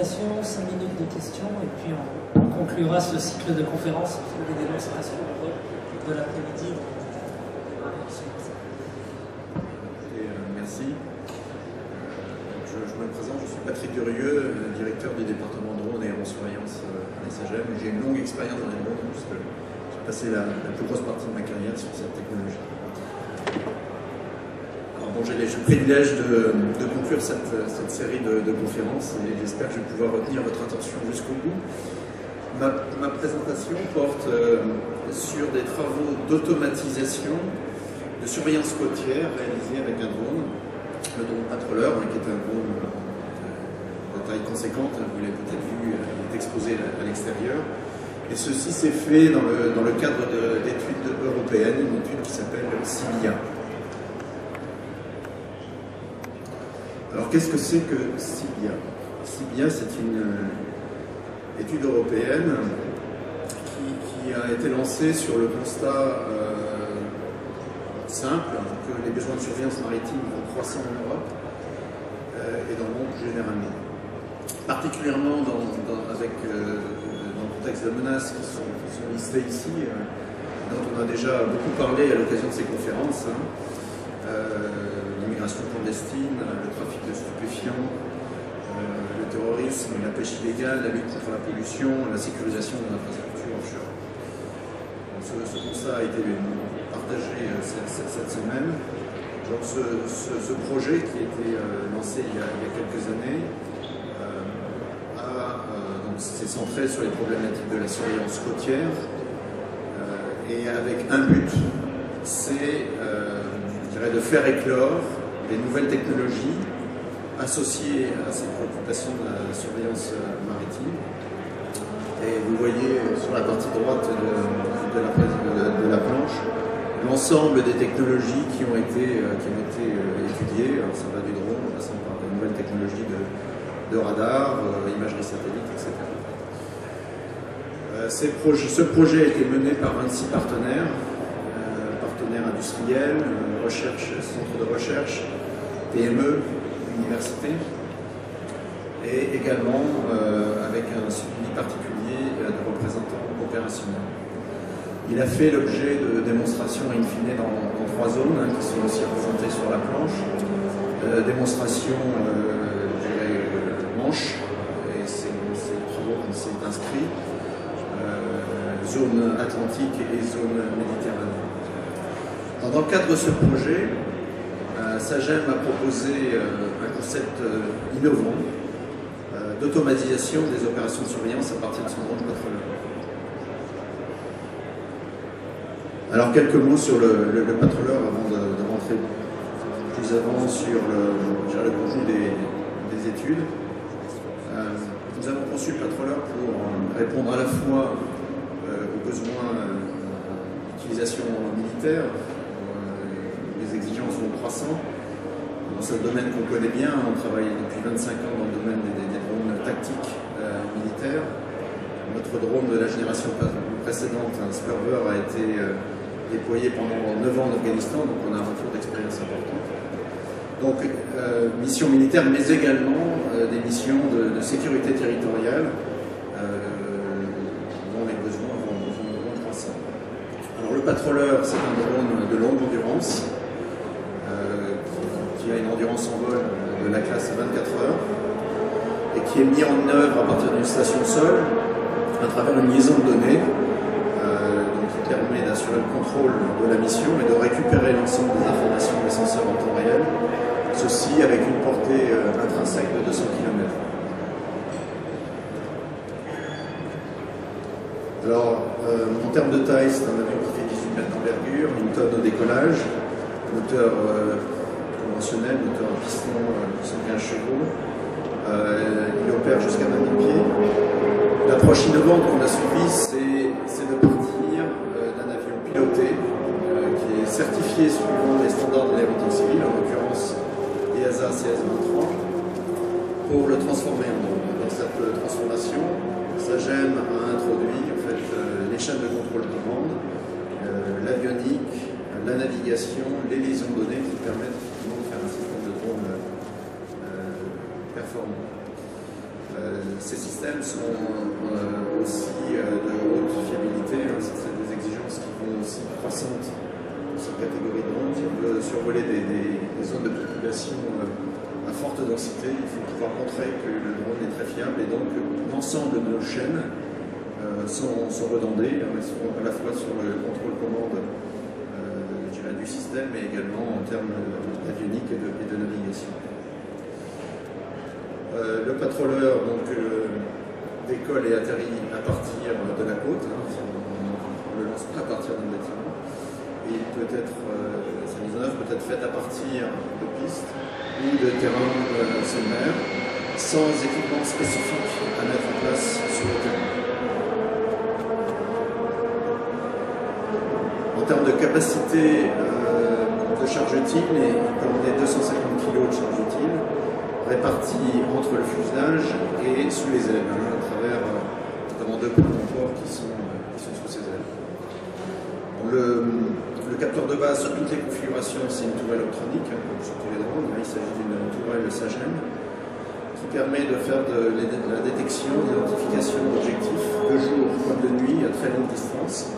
présentation, 5 minutes de questions, et puis on conclura ce cycle de conférences sur les démonstrations de l'après-midi. Merci. Je me présente, je suis Patrick Durieux, directeur du département drone et aérosurveillance à l'ESAGEM. J'ai une longue expérience dans les drones, puisque j'ai passé la plus grosse partie de ma carrière sur cette technologie. Alors bon, j'ai le privilège de conclure cette série de conférences et j'espère que je vais pouvoir retenir votre attention jusqu'au bout. Ma présentation porte sur des travaux d'automatisation de surveillance côtière réalisés avec un drone, le drone Patroller, qui est un drone de taille conséquente, vous l'avez peut-être vu, il est exposé à l'extérieur. Et ceci s'est fait dans le cadre d'études européennes, une étude qui s'appelle CIBIA. Alors qu'est-ce que c'est que CIBIA? CIBIA, c'est une étude européenne qui a été lancée sur le constat simple que les besoins de surveillance maritime vont croissant en Europe et dans le monde généralement. Particulièrement dans le contexte de menaces qui sont listées ici, dont on a déjà beaucoup parlé à l'occasion de ces conférences, l'immigration clandestine, le trafic de stupéfiants, le terrorisme, la pêche illégale, la lutte contre la pollution, la sécurisation de l'infrastructure offshore. Ce constat a été partagé cette semaine. Donc ce projet qui a été lancé il y a quelques années s'est centré sur les problématiques de la surveillance côtière et avec un but, c'est de faire éclore des nouvelles technologies associées à ces préoccupations de la surveillance maritime. Et vous voyez sur la partie droite de la planche l'ensemble des technologies qui ont été étudiées. Alors ça va du drone, en passant par de nouvelles technologies de radar, imagerie satellite, etc. Ce projet a été mené par 26 partenaires, partenaires industriels, centres de recherche, PME, universités, et également avec un suivi particulier de représentants opérationnels. Il a fait l'objet de démonstrations in fine dans 3 zones qui sont aussi représentées sur la planche. Démonstration Manche, et c'est le travaux qui s'est inscrit, zone atlantique et zone méditerranéenne. Dans le cadre de ce projet, SAGEM a proposé un concept innovant d'automatisation des opérations de surveillance à partir de son drone Patroller. Alors quelques mots sur le Patroller avant de rentrer plus avant sur le contenu des études. Nous avons conçu le Patroller pour répondre à la fois aux besoins d'utilisation militaire. Les exigences vont croissant. Dans ce domaine qu'on connaît bien, on travaille depuis 25 ans dans le domaine des drones tactiques militaires. Notre drone de la génération précédente, un Spurver, a été déployé pendant 9 ans en Afghanistan, donc on a un retour d'expérience important. Donc, missions militaires, mais également des missions de sécurité territoriale dont les besoins vont croissant. Alors, le Patroller, c'est un drone de longue endurance qui a une endurance en vol de la classe 24 heures et qui est mis en œuvre à partir d'une station sol à travers une liaison de données qui permet d'assurer le contrôle de la mission et de récupérer l'ensemble des informations des senseurs en temps réel, ceci avec une portée intrinsèque de 200 km. Alors, en termes de taille, c'est un avion qui fait 18 mètres d'envergure, une tonne au décollage, moteur conventionnel, moteur à piston 115 chevaux. Il opère jusqu'à 20 000 pieds. L'approche innovante qu'on a suivie, c'est de partir d'un avion piloté qui est certifié suivant les standards de l'aéronautique civile, en l'occurrence EASA CS23, pour le transformer en drone. Dans cette transformation, SAGEM a introduit en fait, les chaînes de contrôle de commande, l'avionique, la navigation, les liaisons de données qui permettent de faire un système de drone performant. Ces systèmes sont aussi de haute fiabilité, hein, c'est des exigences qui vont aussi croissantes dans cette catégorie de drones. Si on veut survoler des zones de population à forte densité, il faut pouvoir montrer que le drone est très fiable et donc l'ensemble de nos chaînes sont redondées, hein, elles sont à la fois sur le contrôle-commande du système, mais également en termes avioniques et de navigation. Le patroleur décolle et atterrit à partir de la côte, hein, on ne le lance pas à partir d'un bâtiment, et il peut être, sa mise en œuvre peut être faite à partir de pistes ou de terrains sommaires, sans équipement spécifique à mettre en place sur le terrain. En termes de capacité de charge utile, il peut emmener 250 kg de charge utile, répartis entre le fuselage et sous les ailes, hein, à travers notamment deux points d'emploi qui sont sous ces ailes. Le capteur de base sur toutes les configurations, c'est une tourelle optronique, hein, comme sur tous les drones. Il s'agit d'une tourelle SAGEM qui permet de faire de la détection, l'identification d'objectifs de jour comme de nuit à très longue distance,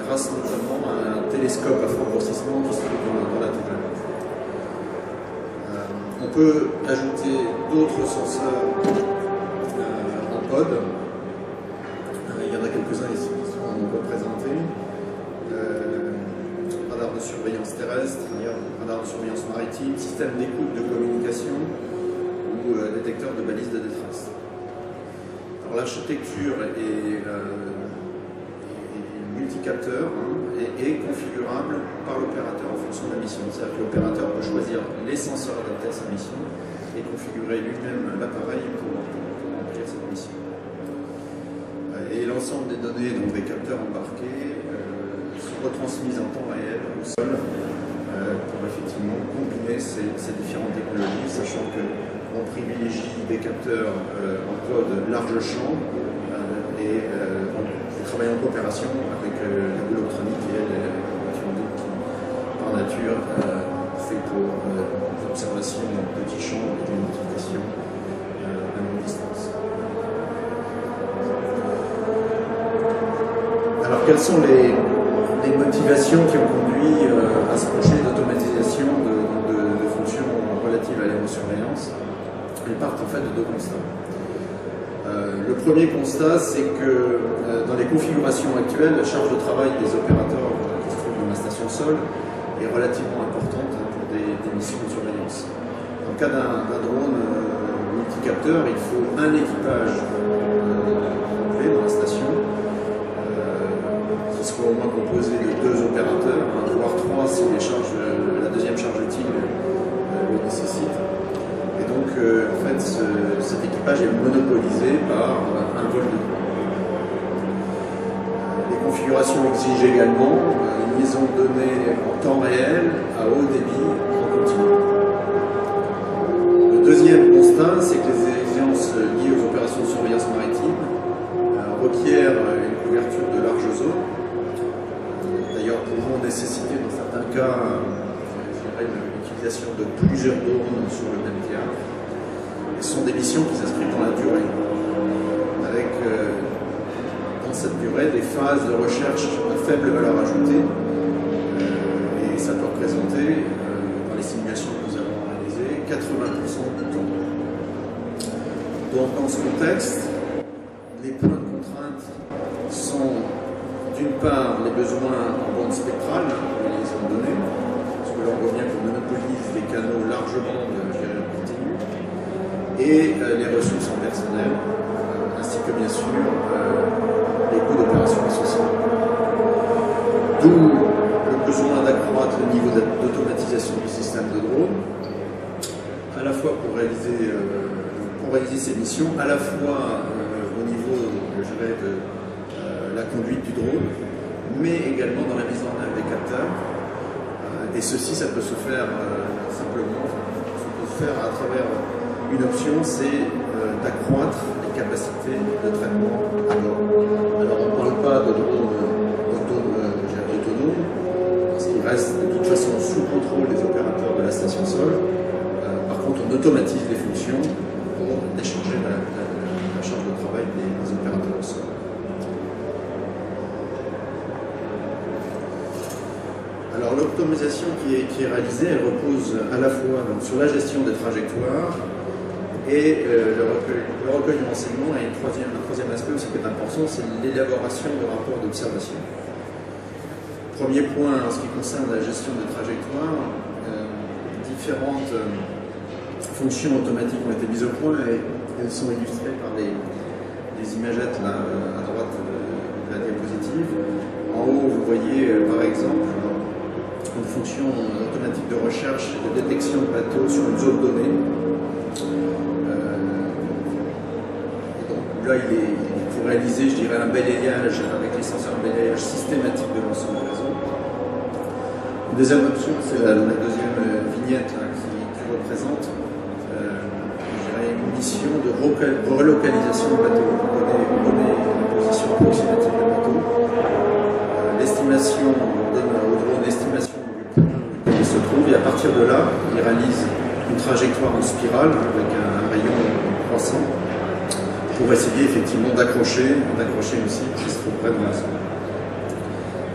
grâce notamment à un télescope à fort grossissement qui se trouve dans la tourelle. On peut ajouter d'autres senseurs en pod. Il y en a quelques-uns ici qui sont représentés. Radar de surveillance terrestre, radar de surveillance maritime, système d'écoute de communication ou détecteur de balises de détresse. Alors l'architecture est multicapteur, hein, et configurable par l'opérateur en fonction de la mission. C'est-à-dire que l'opérateur peut choisir les senseurs adaptés à sa mission et configurer lui-même l'appareil pour remplir cette mission. Et l'ensemble des données, donc des capteurs embarqués, sont retransmises en temps réel au sol pour effectivement combiner ces différentes technologies, sachant qu'on privilégie des capteurs en code large champ et on travaille en coopération avec la boule optronique qui par nature fait pour l'observation en petit champ et de l'identification à longue distance. Alors quelles sont les motivations qui ont conduit à ce projet d'automatisation de fonctions relatives à l'aérosurveillance? Elles partent en fait de deux constats. Le premier constat, c'est que dans les configurations actuelles, la charge de travail des opérateurs qui se trouvent dans la station sol est relativement importante pour des missions de surveillance. Dans le cas d'un drone multicapteur, il faut un équipage complet dans la station, qui soit au moins composé de deux opérateurs, voire trois si la deuxième charge utile le nécessite. Et donc, en fait, cet équipage est monopolisé par un vol de drone. Les configurations exigent également une liaison de données en temps réel, à haut débit, en continu. Le deuxième constat, c'est que les exigences liées aux opérations de surveillance maritime requièrent une couverture de larges zones. D'ailleurs, pourront nécessiter dans certains cas l'utilisation de plusieurs drones sur le même théâtre. Et ce sont des missions qui s'inscrivent dans la durée, avec dans cette durée des phases de recherche à faible valeur ajoutée, et ça peut représenter, dans les simulations que nous avons réalisées, 80% du temps. Donc dans ce contexte, les points de contrainte sont d'une part les besoins en bande spectrale, pour les liaisons de données, parce que là on voit bien qu'on monopolise des canaux large bande en continu, et les ressources en personnel, ainsi que bien sûr les coûts d'opération associés. D'où le besoin d'accroître le niveau d'automatisation du système de drone, à la fois pour réaliser ces missions, à la fois au niveau, je dirais, de la conduite du drone, mais également dans la mise en œuvre des capteurs. Et ceci, ça peut se faire simplement, ça peut se faire à travers une option, c'est d'accroître les capacités de traitement à bord. Alors on ne parle pas de drone autonome, parce qu'il reste de toute façon sous contrôle des opérateurs de la station sol. Par contre, on automatise les fonctions pour décharger la l'optimisation qui est réalisée, elle repose à la fois donc, sur la gestion des trajectoires et le recueil du renseignement. Et un troisième aspect aussi qui est important, c'est l'élaboration de rapports d'observation. Premier point, en ce qui concerne la gestion des trajectoires, différentes fonctions automatiques ont été mises au point et elles sont illustrées par des imagettes là, à droite de la diapositive. En haut, vous voyez par exemple une fonction automatique de recherche et de détection de bateaux sur une zone donnée. Et donc là, il faut réaliser, je dirais, un balayage avec les senseurs, un balayage systématique de l'ensemble du réseau. Une deuxième option, c'est la deuxième vignette là, qui représente une mission de relocalisation de bateaux. On connaît la position approximative du bateau. L'estimation, on donne au drone l'estimation du point où il se trouve, et à partir de là, il réalise une trajectoire en spirale avec un rayon croissant pour essayer effectivement d'accrocher une cible qui se trouve près de la zone.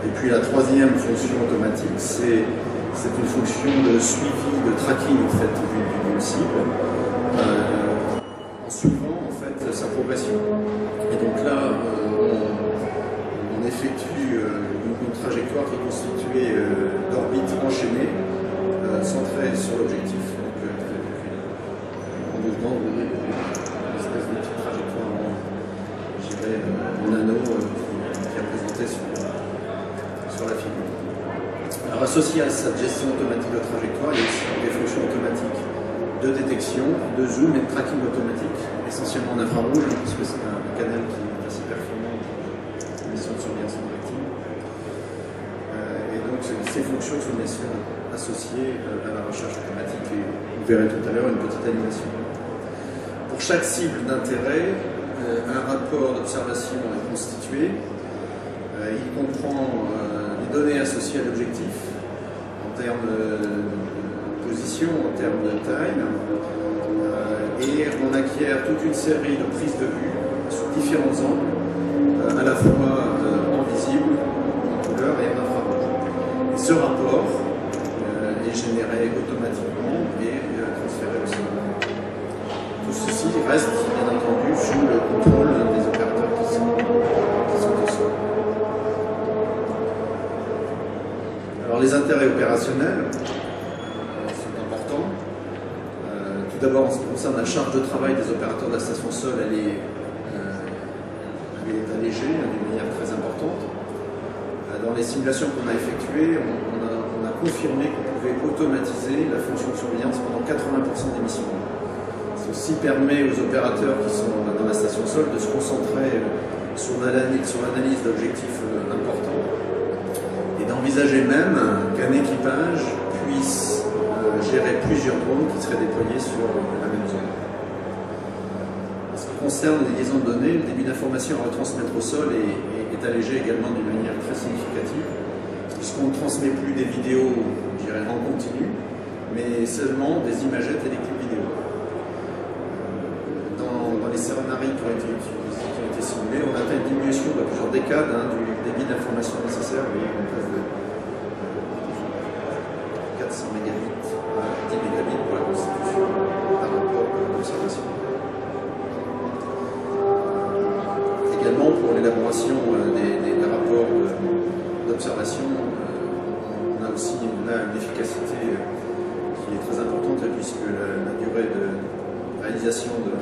Et puis la troisième fonction automatique, c'est une fonction de suivi, de tracking en fait, d'une cible, en suivant en fait sa progression. Et donc là, on effectue une trajectoire qui est constituée d'orbites enchaînées, centrées sur l'objectif. Donc, en mouvement, une espèce de petite trajectoire en anneau qui est représentée sur la figure. Alors, associé à cette gestion automatique de trajectoire, il y a aussi des fonctions automatiques de détection, de zoom et de tracking automatique, essentiellement en infrarouge, puisque c'est un canal qui est assez performant en mission de surveillance interactive. Et donc, ces fonctions sont bien sûr associées à la recherche automatique, et vous verrez tout à l'heure une petite animation. Pour chaque cible d'intérêt, un rapport d'observation est constitué. Il comprend les données associées à l'objectif en termes de position, en termes de taille, et on acquiert toute une série de prises de vue sur différents angles, à la fois en visible, en couleur et en infrarouge. Et ce rapport est généré automatiquement et transféré au sol. Tout ceci reste bien entendu sous le contrôle des opérateurs qui sont au sol. Alors les intérêts opérationnels sont importants. Tout d'abord, en ce qui concerne la charge de travail des opérateurs de la station sol, elle est allégée d'une manière très importante. Dans les simulations qu'on a effectuées, on a confirmé qu'on pouvait automatiser la fonction de surveillance pendant 80% des missions. Ceci permet aux opérateurs qui sont dans la station sol de se concentrer sur l'analyse d'objectifs importants et d'envisager même qu'un équipage puisse gérer plusieurs drones qui seraient déployés sur la même zone. En ce qui concerne les liaisons de données, le débit d'information à retransmettre au sol est allégé également d'une manière très significative, puisqu'on ne transmet plus des vidéos, je dirais, en continu, mais seulement des imagettes et des clips vidéo. Dans les scénarios qui ont été simulés, on atteint une diminution de plusieurs décades du débit d'information nécessaire. Vous voyez, on passe de 400 mégabits à 10 mégabits pour la constitution d'un rapport d'observation. Également, pour l'élaboration des rapports d'observation, on a aussi là une efficacité qui est très importante, puisque la durée de réalisation de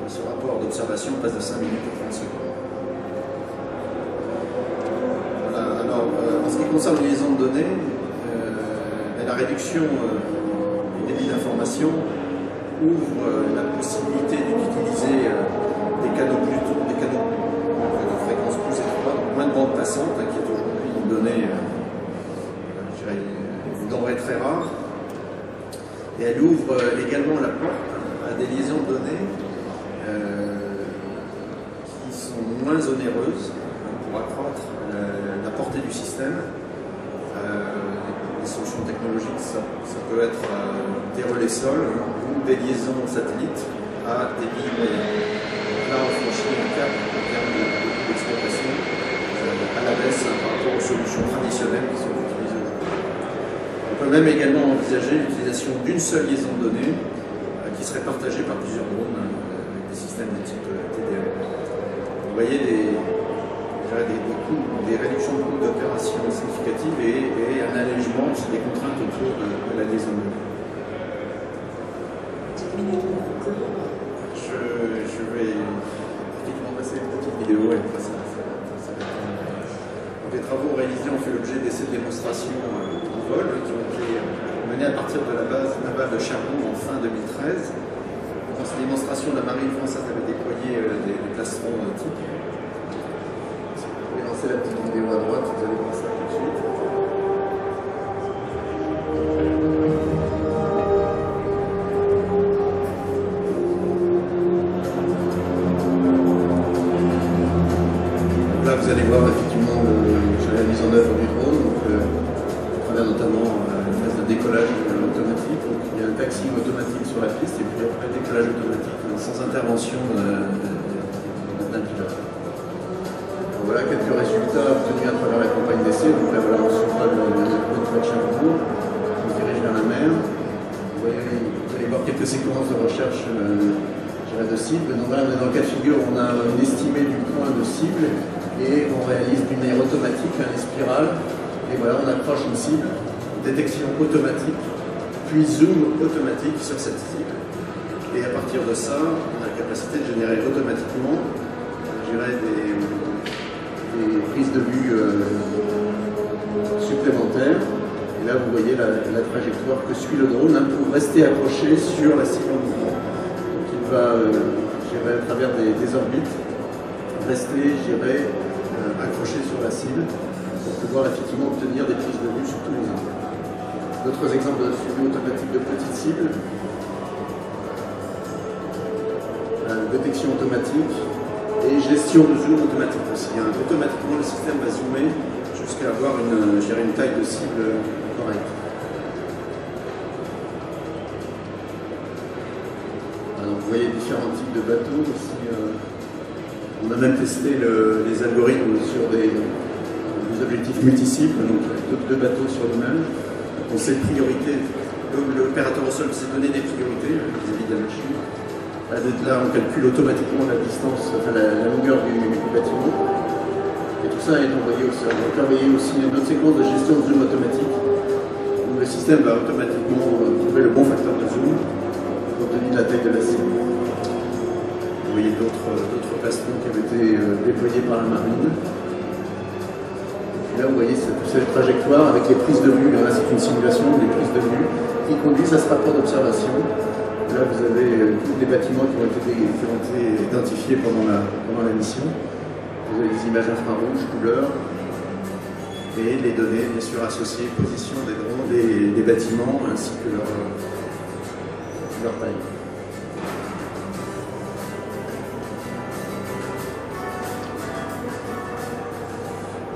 ce rapport d'observation passe de 5 minutes à 30 secondes. Voilà. Alors, en ce qui concerne les liaisons de données, la réduction du débit d'information ouvre la possibilité d'utiliser des canaux plus tôt, des canaux de fréquence plus étroite, donc moins de bande passante, qui est aujourd'hui une donnée, je dirais, une denrée très rare. Et elle ouvre également la porte à des liaisons de données qui sont moins onéreuses pour accroître la portée du système. Les solutions technologiques, ça peut être des relais sol ou des liaisons satellites à des débit moyen. Là, on franchit un cap en termes d'exploitation à la baisse par rapport aux solutions traditionnelles qui sont utilisées aujourd'hui. peut même également envisager l'utilisation d'une seule liaison de données qui serait partagée par plusieurs drones avec des systèmes de type TDM. Vous voyez des réductions de coûts d'opération significatives et un allègement des contraintes autour de la liaison de données. Je vais pratiquement passer une petite vidéo et après ça. Les travaux réalisés ont fait l'objet d'essais de démonstration en vol qui ont été menés à partir de la base navale de Cherbourg en fin 2013. Dans ces démonstrations, la marine française avait déployé des plastrons types. Si vous pouvez lancer la petite vidéo à droite, vous allez voir ça tout de suite. Là, vous allez voir effectivement la mise en œuvre du drone, donc, à travers notamment une phase de décollage automatique. Donc, il y a un taxi automatique sur la piste et puis après un décollage automatique sans intervention d'un pilote. Donc, voilà quelques résultats obtenus à travers la campagne d'essai. Donc là, voilà, on survole le toit de Cherbourg, on se dirige vers la mer. Vous allez voir quelques séquences de recherche de cible. Donc là, on est dans le cas de figure, on a une estimée du point de cible. Et on réalise d'une manière automatique un spirale. Et voilà, on accroche une cible, détection automatique, puis zoom automatique sur cette cible. Et à partir de ça, on a la capacité de générer automatiquement des prises de vue supplémentaires. Et là, vous voyez la trajectoire que suit le drone pour rester accroché sur la cible en mouvement. Donc il va gérer à travers des orbites, rester, gérer, accroché sur la cible pour pouvoir effectivement obtenir des prises de vue sur tous les angles. D'autres exemples de suivi automatique de petites cibles, détection automatique et gestion de zoom automatique aussi. Automatiquement, le système va zoomer jusqu'à avoir une taille de cible correcte. Alors, vous voyez différents types de bateaux aussi. On a même testé les algorithmes sur des objectifs multi-cibles, donc deux bateaux sur l'image. On sait priorité. L'opérateur au sol s'est donné des priorités vis-à-vis de la machine. Là, on calcule automatiquement la distance, enfin la longueur du bâtiment. Et tout ça est envoyé au sol. On peut envoyer aussi une autre séquence de gestion de zoom automatique, où le système va automatiquement trouver le bon facteur de zoom compte tenu de la taille de la cible. Vous voyez d'autres plastrons qui avaient été déployés par la marine. Et là, vous voyez cette trajectoire avec les prises de vue. Là, c'est une simulation des prises de vue qui conduisent à ce rapport d'observation. Là, vous avez tous les bâtiments qui ont été identifiés pendant la mission. Vous avez des images infrarouges, couleurs, et les données, bien sûr, associées, position des drones, des bâtiments, ainsi que leur taille.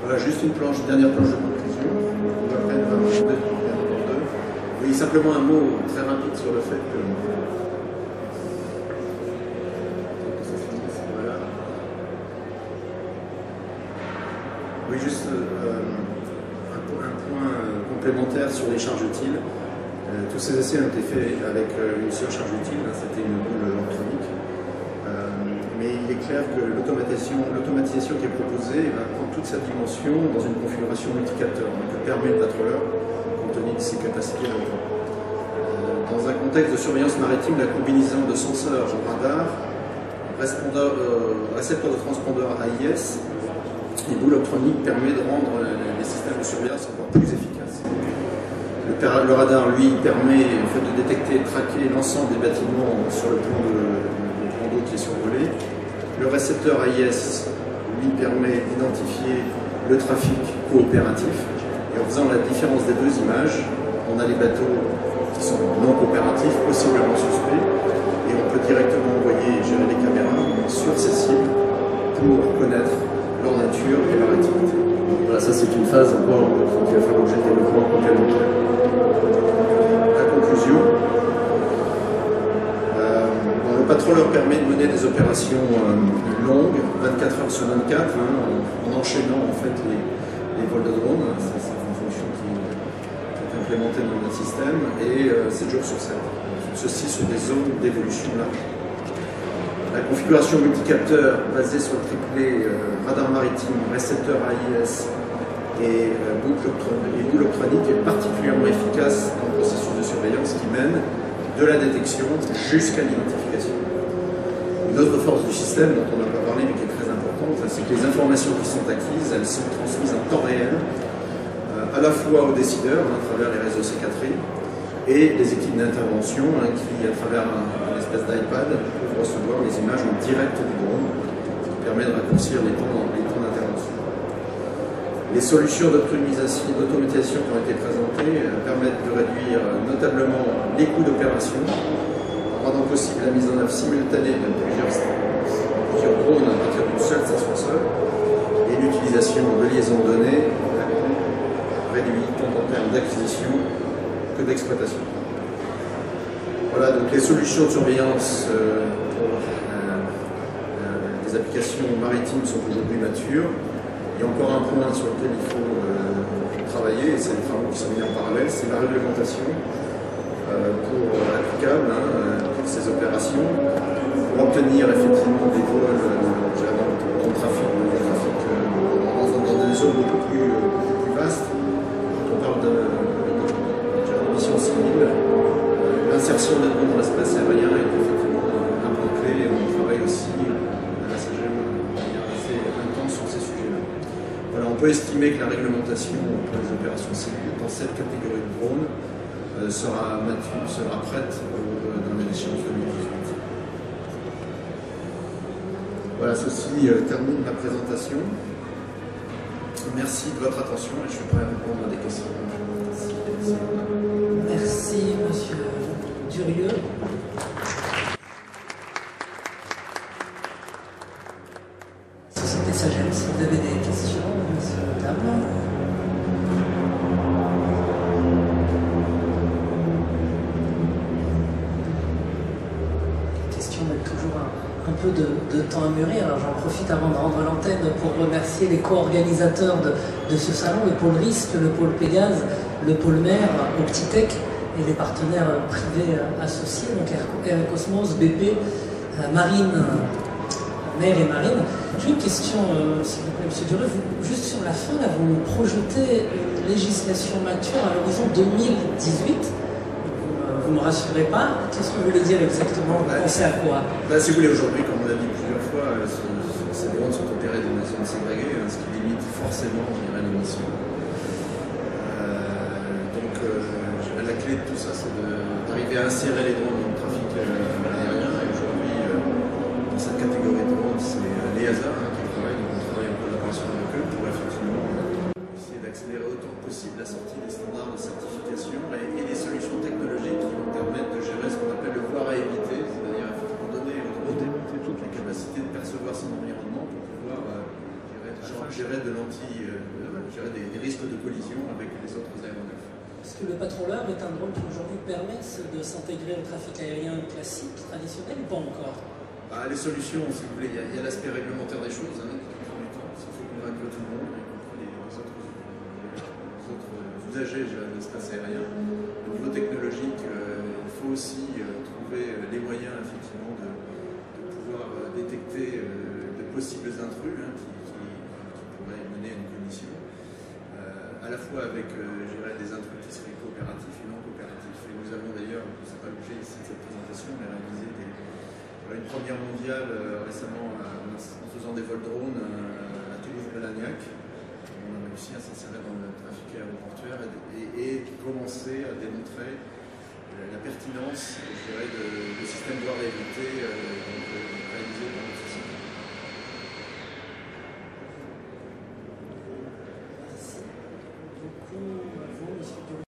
Voilà, juste une dernière planche de conclusion. On va prendre deux. Oui, simplement un mot très rapide sur le fait que voilà. Oui, juste un point complémentaire sur les charges utiles. Tous ces essais ont été faits avec une seule charge utile, c'était une boule électronique. Mais il est clair que l'automatisation qui est proposée va prendre toute sa dimension dans une configuration multicapteur, que permet le patroleur compte tenu de ses capacités d'envoi. Dans un contexte de surveillance maritime, la combinaison de senseurs radar, récepteurs de transpondeurs AIS et boule électronique permet de rendre les systèmes de surveillance encore plus efficaces. Le radar, lui, permet en fait, de détecter et de traquer l'ensemble des bâtiments sur le plan d'eau qui est survolé. Le récepteur AIS, lui, permet d'identifier le trafic coopératif. Et en faisant la différence des deux images, on a les bateaux qui sont non coopératifs, possiblement suspects, et on peut directement envoyer et gérer les caméras sur ces cibles pour connaître leur nature et leur activité. Donc voilà, ça c'est une phase encore qui va faire l'objet de développement complémentaire. La conclusion. Le patroleur permet de mener des opérations longues, 24 heures sur 24, en enchaînant en fait les vols de drone. C'est une fonction qui est implémentées dans notre système et 7 jours sur 7. Ceci sur des zones d'évolution large. La configuration multicapteur basée sur le triplé radar maritime, récepteur AIS et boucle optronique est particulièrement efficace dans le processus de surveillance qui mène de la détection jusqu'à l'identification. Une autre force du système dont on n'a pas parlé mais qui est très importante, c'est que les informations qui sont acquises, elles sont transmises en temps réel, à la fois aux décideurs à travers les réseaux C4I et les équipes d'intervention qui, à travers une espèce d'iPad, peuvent recevoir les images en direct du drone, ce qui permet de raccourcir les temps d'intervention. Les solutions d'automatisation qui ont été présentées permettent de réduire notablement les coûts d'opération, en rendant possible la mise en œuvre simultanée de plusieurs drones à partir d'une seule station seule, et l'utilisation de liaisons de données réduit tant en termes d'acquisition que d'exploitation. Voilà, donc les solutions de surveillance pour les applications maritimes sont aujourd'hui matures. Il y a encore un point sur lequel il faut travailler, et c'est les travaux qui sont mis en parallèle, c'est la réglementation pour applicable pour ces opérations, pour obtenir effectivement des vols dans le trafic, dans des zones beaucoup plus vastes. Quand on parle de mission civile, l'insertion des drones dans l'espace aérien est effectivement un point clé, et on travaille aussi à la SAGEM de manière assez intense sur ces sujets-là. Voilà, on peut estimer que la réglementation pour les opérations civiles dans cette catégorie de drones sera prête dans l'échéance 2018. Voilà, ceci termine ma présentation. Merci de votre attention et je suis prêt à répondre à des questions. Merci, monsieur Durieux. Société SAGEM, si vous avez des questions, monsieur Table. Les questions mettent toujours un peu de temps à mûrir. Alors j'en profite avant de rendre l'antenne pour remercier les co-organisateurs de ce salon, le pôle Risque, le pôle Pégase, le pôle Mer, Optitech et les partenaires privés associés, donc Air Cosmos, BP, Marine, Mer et Marine. J'ai une question, s'il vous plaît, M. Durieux. Juste sur la fin, là, vous nous projetez une législation mature à l'horizon 2018. Vous ne me rassurez pas. Qu'est-ce que vous voulez dire exactement? Vous pensez à quoi? Si vous voulez, aujourd'hui, comme on l'a dit plusieurs fois, ces drones sont opérés dans des zones ségrégées, ce qui limite forcément l'émission. La clé de tout ça, c'est d'arriver à insérer les drones dans le trafic aérien. Et aujourd'hui, dans cette catégorie de drones, c'est l'EASA qui travaille. Donc on travaille en collaboration avec eux pour effectivement essayer d'accélérer autant que possible la sortie des standards de certification et des solutions technologiques qui vont permettre de gérer ce qu'on appelle le voir à éviter, c'est-à-dire effectivement donner au drone la capacité de percevoir son environnement pour pouvoir gérer des risques de collision avec les autres aéronefs. Est-ce que le patroleur est un drone qui aujourd'hui permet de s'intégrer au trafic aérien classique, traditionnel, ou pas encore? Les solutions, si vous voulez, il y a l'aspect réglementaire des choses, qui prend du temps. Il faut convaincre tout le monde, y compris les autres usagers de l'espace aérien. Au niveau technologique, il faut aussi trouver les moyens, effectivement, de pouvoir détecter de possibles intrus qui pourraient mener à une collision. À la fois avec des intrus qui seraient coopératifs et non coopératifs. Et nous avons d'ailleurs, ce n'est pas l'objet ici de cette présentation, mais réalisé une première mondiale récemment en faisant des vols drones à Toulouse-Blagnac. On a réussi à s'insérer dans le trafic aéroportuaire et commencer à démontrer la pertinence, de systèmes voir éviter